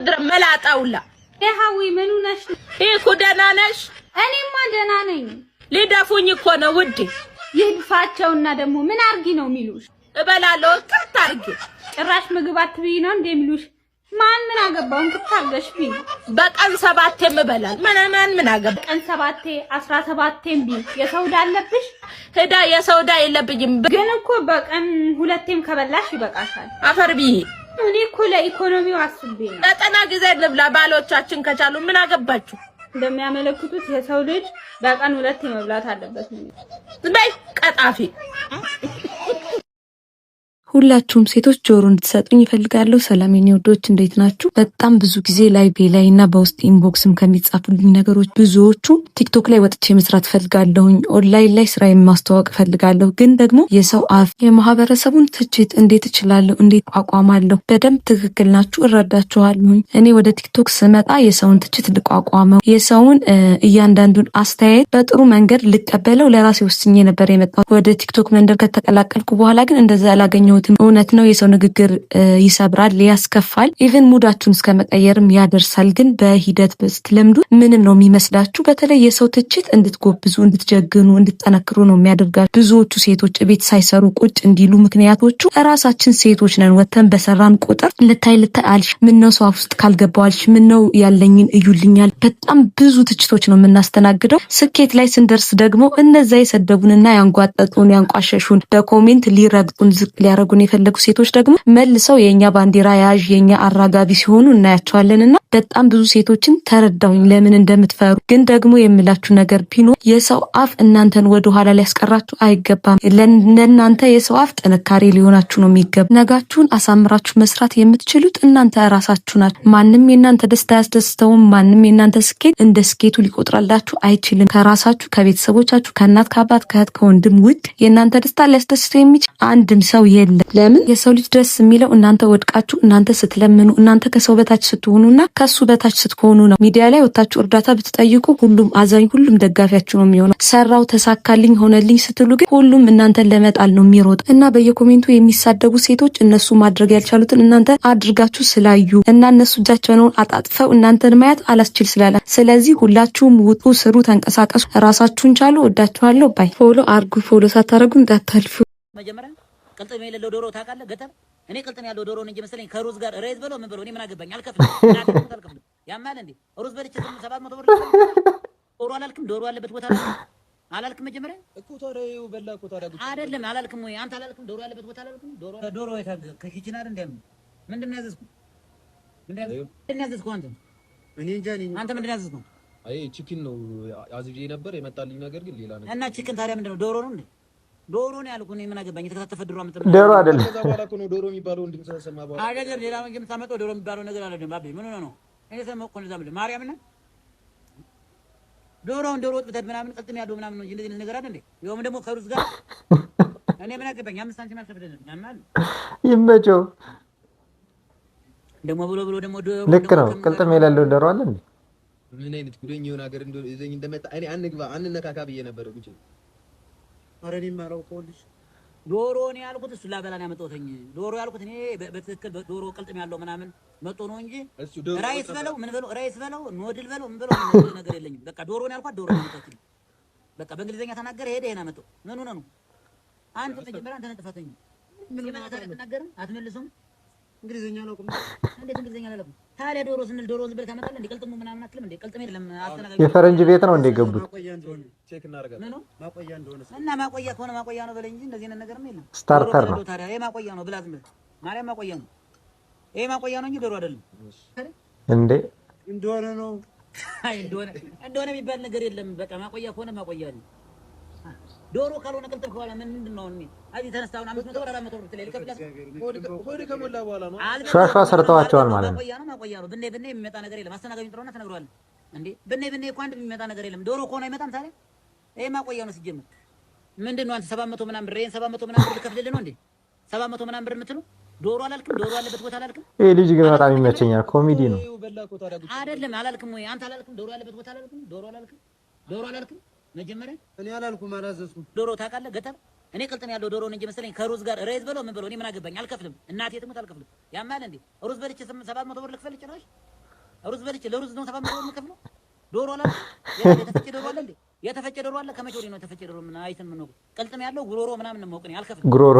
መላጣውላ ይሃዊ ምኑ ነሽ? እኮ ደህና ነሽ? እኔማ ደህና ነኝ። ሊደፉኝ እኮ ነው ውዴ። ይድፋቸውና ደግሞ ምን አርጊ ነው የሚሉሽ? እበላለሁ ቅርት አርጊ። ጭራሽ ምግብ አትብይ ነው እንደ የሚሉሽ? ማን ምን አገባው? እንክታርገሽ ቢ በቀን 7 እበላለሁ። ምን አገባ? በቀን 7 17 ቢ የሰውዳ አለብሽ? ሄዳ የሰውዳ የለብኝም። ግን እኮ በቀን 2 ከበላሽ ይበቃሻል። አፈር ቢ እኔ እኮ ለኢኮኖሚው አስቤ ነው። ለጠና ጊዜ ልብላ ባሎቻችን ከቻሉ ምን አገባችሁ? እንደሚያመለክቱት የሰው ልጅ በቀን 2 መብላት አለበት ነው። በይ ቀጣፊ ሁላችሁም ሴቶች ጆሮ እንድትሰጡኝ ይፈልጋለሁ። ሰላም የኔ ወዶች እንዴት ናችሁ? በጣም ብዙ ጊዜ ላይና በውስጥ ኢንቦክስም ከሚጻፉልኝ ነገሮች ብዙዎቹ ቲክቶክ ላይ ወጥቼ መስራት ፈልጋለሁኝ፣ ኦንላይን ላይ ስራ ማስተዋወቅ ፈልጋለሁ። ግን ደግሞ የሰው አፍ የማህበረሰቡን ትችት እንዴት እችላለሁ? እንዴት ቋቋማለሁ? በደንብ ትክክል ናችሁ፣ እረዳችኋለሁኝ። እኔ ወደ ቲክቶክ ስመጣ የሰውን ትችት ልቋቋመው፣ የሰውን እያንዳንዱን አስተያየት በጥሩ መንገድ ልቀበለው ለራሴ ወስኜ ነበር የመጣው። ወደ ቲክቶክ መንደር ከተቀላቀልኩ በኋላ ግን እንደዛ ያላገኘው እውነት ነው። የሰው ንግግር ይሰብራል፣ ያስከፋል፣ ኢቭን ሙዳችሁን እስከመቀየርም ያደርሳል። ግን በሂደት ስትለምዱ ምንም ነው የሚመስላችሁ። በተለይ የሰው ትችት እንድትጎብዙ፣ እንድትጀግኑ፣ እንድትጠነክሩ ነው የሚያደርጋችሁ። ብዙዎቹ ሴቶች ቤት ሳይሰሩ ቁጭ እንዲሉ ምክንያቶቹ ራሳችን ሴቶች ነን። ወተን በሰራን ቁጥር ልታይ አልሽ፣ ምነው ሰው ውስጥ ካልገባዋልሽ፣ ምነው ያለኝን እዩልኛል። በጣም ብዙ ትችቶች ነው የምናስተናግደው። ስኬት ላይ ስንደርስ ደግሞ እነዛ የሰደቡንና ያንጓጠጡን፣ ያንቋሸሹን፣ በኮሜንት ሊረግጡን፣ ዝቅ ሊያረጉ የፈለጉ ሴቶች ደግሞ መልሰው የኛ ባንዲራ ያዥ የኛ አራጋቢ ሲሆኑ እናያቸዋለንና በጣም ብዙ ሴቶችን ተረዳሁኝ ለምን እንደምትፈሩ። ግን ደግሞ የምላችሁ ነገር ቢኖር የሰው አፍ እናንተን ወደ ኋላ ሊያስቀራችሁ አይገባም። ለእናንተ የሰው አፍ ጥንካሬ ሊሆናችሁ ነው የሚገባ። ነጋችሁን አሳምራችሁ መስራት የምትችሉት እናንተ ራሳችሁ ናችሁ። ማንም የእናንተ ደስታ ያስደስተውም፣ ማንም የእናንተ ስኬት እንደ ስኬቱ ሊቆጥራላችሁ አይችልም። ከራሳችሁ ከቤተሰቦቻችሁ ከእናት ከአባት ከእህት ከወንድም ውጭ የእናንተ ደስታ ሊያስደስተው የሚችል አንድም ሰው የለም። ለምን የሰው ልጅ ደስ የሚለው እናንተ ወድቃችሁ፣ እናንተ ስትለምኑ፣ እናንተ ከሰው በታች ስትሆኑና ከሱ በታች ስትሆኑ ነው። ሚዲያ ላይ ወጣችሁ እርዳታ ብትጠይቁ ሁሉም አዛኝ፣ ሁሉም ደጋፊያችሁ ነው የሚሆነው። ሰራው፣ ተሳካልኝ፣ ሆነልኝ ስትሉ ግን ሁሉም እናንተን ለመጣል ነው የሚሮጥ እና በየኮሜንቱ የሚሳደቡ ሴቶች እነሱ ማድረግ ያልቻሉትን እናንተ አድርጋችሁ ስላዩ እና እነሱ እጃቸውን አጣጥፈው እናንተን ማየት አላስችል ስላለ፣ ስለዚህ ሁላችሁም ውጡ፣ ስሩ፣ ተንቀሳቀሱ፣ ራሳችሁን ቻሉ። ወዳችኋለሁ። ባይ ፎሎ አርጉ። ፎሎ ሳታረጉ እንዳታልፉ። መጀመሪያ ቅልጥም የሌለው ዶሮ ታውቃለህ? ገጠር እኔ ቅልጥም ያለው ዶሮ ነው እንጂ መሰለኝ ከሩዝ ጋር ሬዝ በለው ምን በለው እኔ ምን አገባኝ? አልከፍልም። ያማል እንዴ ሩዝ በልቼ 700 ብር ዶሮ አላልክም? ዶሮ አለበት ቦታ አላልክም? መጀመሪያ እኮ ታዲያ በላ እኮ ታዲያ አይደለም አላልክም ወይ አንተ? አላልክም? ዶሮ አለበት ቦታ አላልክም? ዶሮ ከኪችን አይደል እንዴ? ምንድነው ያዘዝኩ? ምንድነው ያዘዝኩ አንተ? እኔ እንጃ አንተ ምንድነው ያዘዝኩ? አይ ቺክን ነው አዝዤ ነበር የመጣልኝ ነገር ግን ሌላ ነገር። እና ቺክን ታዲያ ምንድነው? ዶሮ ነው እንዴ? ዶሮ ነው ያልኩህ። እኔ ምን አገባኝ? የተከታተፈ ዶሮ አመጣ። ዶሮ አይደለም። ከዛ በኋላ እኮ ነው ዶሮ የሚባለው እንድንሰማ ባለው አይደለም። ሌላ ምግብ ታመጣው ዶሮ የሚባለው ነገር አይደለም። ባቢ ምን ሆነ ነው? እኔ ሰማሁ እኮ እንደዛ ብለህ ማርያም እና ዶሮውን ዶሮ ወጥ ብተት ምናምን ቅልጥም ያለው ምናምን ነው እንደዚህ ነገር አይደል እንዴ? ይኸውም ደግሞ ከሩዝ ጋር እኔ ምን አገባኝ? 5 ሳንቲም አልከፍልልህም። ያማል ይመቸው ደግሞ ብሎ ደግሞ ዶሮ ልክ ነው። ቅልጥም የሌለው ዶሮ አለ እንዴ? ምን አይነት ጉደኛ የሆነ ሀገር እንደመጣ እኔ አንነካካ ብዬ ነበር ጉጭ አረኒ ማራው ኮልሽ ዶሮ ነው ያልኩት። እሱ ላበላ ነው ያመጣሁትኝ። ዶሮ ያልኩት እኔ በትክክል ዶሮ ቅልጥም ያለው ምናምን መጥቶ ነው እንጂ ራይስ በለው ምን በለው ራይስ በለው ኖድል በለው ምን በለው ነገር የለኝም። በቃ ዶሮ ነው ያልኳት። ዶሮ ነው ያመጣሁት። በቃ በእንግሊዘኛ ተናገረ ሄደ ይሄን አመጣው። ምን ሆነ ነው አንተ ተጀመረ አንተ ነጥፋተኝ ምን ተናገረ አትመልሱም። እንግሊዘኛ ነው ቆም እንዴት እንግሊዘኛ አላለም? ታዲያ ዶሮ ስንል ዶሮ ዝም ብለህ ታመጣለህ እንዴ? ቅልጥሙ ምናምን አትልም እንዴ? ቅልጥም የለም አስተናጋጅ የፈረንጅ ቤት ነው እንዴ ገቡት? ቼክ እናደርጋለን። ማቆያ እንደሆነ እና ማቆያ ከሆነ ማቆያ ነው በለኝ እንጂ እንደዚህ አይነት ነገርም የለም። ስታርተር ነው ታዲያ። ይሄ ማቆያ ነው ብላ ዝም ብለህ ማርያም ማቆያ ነው። ይሄ ማቆያ ነው እንጂ ዶሮ አይደለም እንዴ? እንደሆነ ነው። አይ እንደሆነ የሚባል ነገር የለም። በቃ ማቆያ ከሆነ ማቆያ ነው። ዶሮ ካልሆነ ቅልጥም ከሆነ ምንድን ነው? እኔ አዚህ ተነስታውን 500 ብር 400 ብር ትለይ ልከፍልህ ወደ ከሞላ በኋላ ነው ሻሻ ሰርተዋቸዋል ማለት ነው። ማቆያ ነው። ብኔ የሚመጣ ነገር የለም። አስተናጋጁን ጥሩና ተነግሯል እንዴ? ብኔ እኮ አንድ የሚመጣ ነገር የለም። ዶሮ ከሆነ አይመጣም ታዲያ። ይሄ ማቆያ ነው ሲጀምር። ምንድን ነው አንተ 700 ምናምን ብር 700 ምናምን ብር ልከፍልልህ ነው እንዴ? 700 ምናምን ብር የምትለው ዶሮ አላልክም? ዶሮ አለበት ቦታ አላልክም? ይሄ ልጅ ግን በጣም ይመቸኛል። ኮሜዲ ነው አይደለም? አላልክም ወይ አንተ? አላልክም? ዶሮ አለበት ቦታ አላልክም? ዶሮ አላልክም? መጀመሪያ እኔ አላልኩም፣ አላዘዝኩም። ዶሮ ታውቃለህ? ገጠር እኔ ቅልጥም ያለው ዶሮ ነው እንጂ መሰለኝ ከሩዝ ጋር ሬዝ በለው ምን በለው እኔ ምን አገባኝ? አልከፍልም። እናቴ ትሙት አልከፍልም። ያማል እንዴ ሩዝ በልቼ 700 ብር ልክፈል ጭራሽ ሩዝ በልቼ ለሩዝ ነው ተባምሮ የምከፍለው። ዶሮ አለ የተፈጨ ዶሮ አለ እንዴ? የተፈጨ ዶሮ አለ። ከመቼ ወዲህ ነው የተፈጨ ዶሮ? ምን አይተን ምን ነው ቅልጥም ያለው ጉሮሮ ምናምን ነው የማውቀኝ አልከፍልም። ጉሮሮ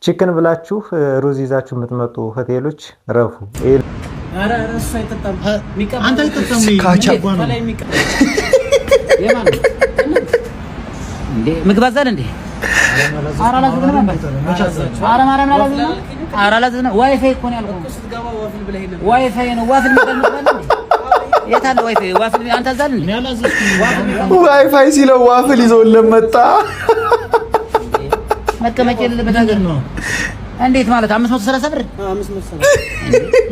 ቺክን ብላችሁ ሩዝ ይዛችሁ የምትመጡ ሆቴሎች ረፉ። ኧረ እሱ አይጠጣም። አንተ አይጠጣም። ካቻባ ነው የማን እንዴ? ምግብ አዛል እንዴ? ኧረ አላዘዝንም ነበር። ኧረ ማርያም አላዘዝንም። ኧረ አላዘዝንም። ዋይፋይ እኮ ነው ያልኩህ። ዋይፋይ ነው ዋፍል ምትባል እንዴ? የት አለ ዋይፋይ? ዋፍል አንተ አዛል እንዴ? ዋይፋይ ሲለው ዋፍል ይዞልን መጣ። መቀመጫ የሌለበት ነገር ነው። እንዴት ማለት 530 ብር? 530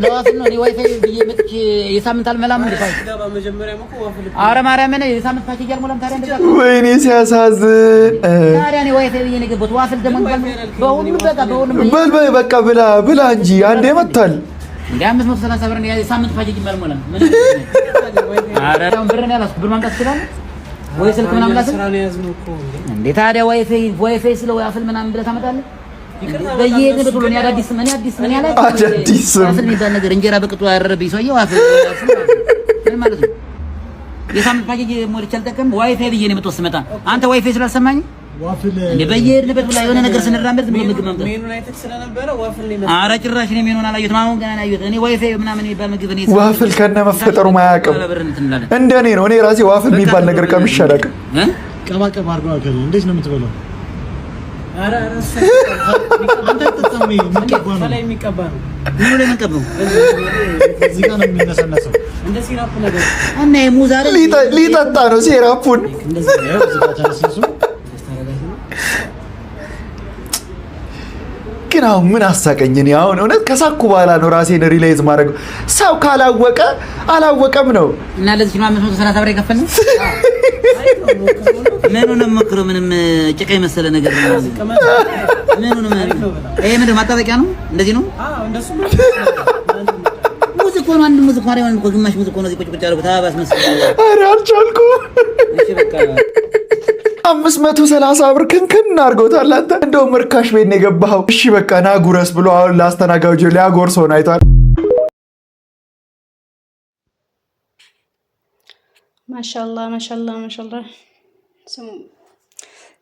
ለዋፍል ነው። ዋይፋይ ብዬ መጥቼ የሳምንት አልመላም እንዴ? ታዲያ መጀመሪያም እኮ ዋፍል ኧረ ማርያም ነው የሳምንት ፓኬጅ አልሞላም። ታዲያ እንደዛ ወይኔ ሲያሳዝን። ታዲያ እኔ ዋይፋይ ብዬ ነው የገባሁት። ዋፍል ደግሞ በሁሉም በቃ ብላ እንጂ አንዴ መጥቷል እንዴ 530 ብር ነው የሳምንት ፓኬጅ አልሞላም። ምን ኧረ ብር ነው ያላስኩ። ብር ማምጣት ይችላል ወይ ስልክ ምናምን ላስ እንዴ? ታዲያ ዋይፋይ ስለ ዋፍል ምናምን ብለህ ታመጣለህ? በየግድ ብሎ ነው አዲስ ምን ያለ ዋፍል የሚባል ነገር እንጀራ በቅጡ ያረረብኝ ሰውዬው ዋፍል ምን ማለት ነው? የሳምንት ፓኬጅ ሞልቼ አልጠቀምም። ዋይፋይ ብዬ ነው የመጣሁት ስመጣ። አንተ ዋይፋይ ስላልሰማኝ ዋፍል እንዴ በየሄድንበት ብላ የሆነ ነገር ስንራመድ ብሎ ምግብ ማምጣት ሜኑን አይተክ ስለነበረ ዋፍል ነው። ኧረ ጭራሽ ነው ሜኑን አላየሁትም። አሁን ገና ነው ያየሁት። እኔ ዋይፋይ ምናምን የሚባል ምግብ ነው ዋፍል ከነ መፈጠሩ ማያውቅም። እንደኔ ነው። እኔ ራሴ ዋፍል የሚባል ነገር ቀምሼ አላውቅም። ቀባቀባ አድርገው አከለ እንዴት ነው የምትበላው? ኧረ አንተ ተጠጣሚ የሚቀባ ነው። ምን ነው የምንቀባው? እዚህ ጋር ነው የሚነሳነሰው እንደ ሲራፕ ነገር እና የሙዝ አይደል ሊጠጣ ነው ሲራፑን። እንደዚህ ነው እዚህ ጋር ተነስሱ። ግን አሁን ምን አሳቀኝ? እኔ አሁን እውነት ከሳኩ በኋላ ነው ራሴን ሪላይዝ ማድረግ። ሰው ካላወቀ አላወቀም ነው እና ለዚህ ነው 530 ብር የከፈልን። ምኑንም ምክሩ ምንም ጭቃ የመሰለ ነገር ነው። ምኑንም ይሄ ምንድን ማጣበቂያ ነው? እንደዚህ ነው። አዎ እንደሱ ነው። ሙዝ እኮ ነው። አንድ ሙዝ እኮ ነው። አንድ ግማሽ ሙዝ እኮ ነው። እዚህ ቁጭ ቁጭ ያለው ታባስ መሰለኝ። ኧረ አልቻልኩም። እሺ በቃ 530 ብር ክንክን አድርጎታል። አንተ እንደውም ርካሽ ቤት ነው የገባኸው። እሺ በቃ ና ጉረስ ብሎ አሁን ላስተናጋጁ ሊያጎርሰው ነው አይቷል። ማሻአላህ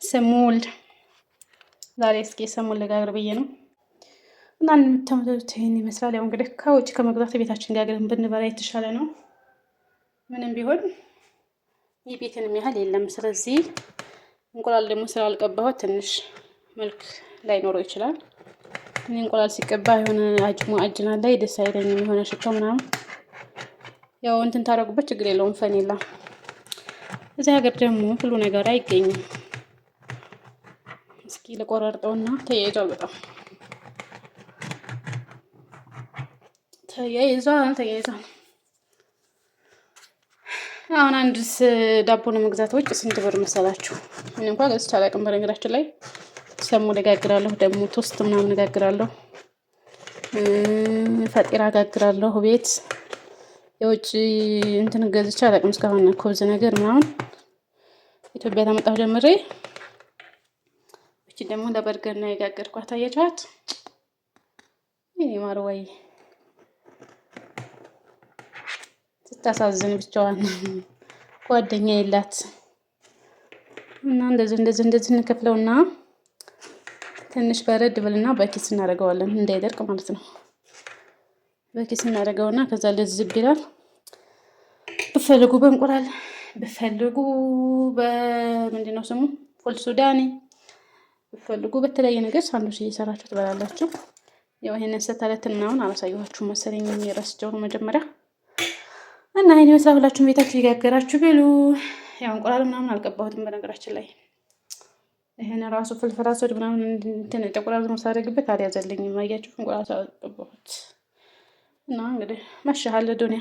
ሰሙል ዛሬ እስኪ ሰሙል ለጋግር ብዬ ነው እና እንደምታዩት ይሄን ይመስላል። ያው እንግዲህ ከውጭ ከመግዛት ቤታችን ጋግረን ብንበላ የተሻለ ነው። ምንም ቢሆን የቤትንም ያህል የለም። ስለዚህ እንቁላል ደግሞ ስላልቀባሁት ትንሽ መልክ ላይኖረው ይችላል። እኔ እንቁላል ሲቀባ የሆነ አጅና ላይ ደስ አይለኝም። የሆነ ሽታው ምናምን ያው እንትን ታረጉበት ችግር የለውም። ፈኔላ እዚህ ሀገር ደግሞ ሁሉ ነገር አይገኝም። እስኪ ለቆራርጠውና ተያይዟል። በጣም ተያይዟል። አሁን አንድ ዳቦ ለመግዛት ውጭ ስንት ብር መሰላችሁ? ምን እንኳን ገዝቼ አላውቅም። በነገራችን ላይ ሰሙን እጋግራለሁ፣ ደግሞ ቶስት ምናምን እጋግራለሁ፣ ፈጢራ እጋግራለሁ። ቤት የውጭ እንትን ገዝቼ አላውቅም እስካሁን። ኮብዝ ነገር ምናምን ኢትዮጵያ ተመጣሁ ጀምሬ እቺ ደግሞ ለበርገር ነው የጋገርኳት። አያችኋት? ይሄ ማርዋይ ስታሳዝን ብቻዋን ጓደኛ የላት እና እንደዚህ እንከፍለውና ትንሽ በረድ ብልና በኪስ እናደርገዋለን እንዳይደርቅ ማለት ነው። በኪስ እናደርገውና ከዛ ለዝብ ይላል። ብፈልጉ በእንቁላል ብፈልጉ በምንድነው ስሙ ፉል ሱዳኒ ብፈልጉ በተለያየ ነገር ሳንዱች እየሰራችሁ ትበላላችሁ። ያው ይሄንን ሰታለትን ምናምን አላሳየኋችሁም መሰለኝ የራስቸው ነው መጀመሪያ እና ይሄን መስራት ሁላችሁም ቤታችሁ ይጋገራችሁ ብሉ። ያው እንቁላል ምናምን አልቀባሁትም በነገራችን ላይ ይሄን ራሱ ፍልፍል አስወድ ምናምን እንትን ተቆራርጦ ማሳረግበት አልያዘልኝም። አያችሁ እንቁላል አልቀባሁት እና እንግዲህ ማሻአላ ዱንያ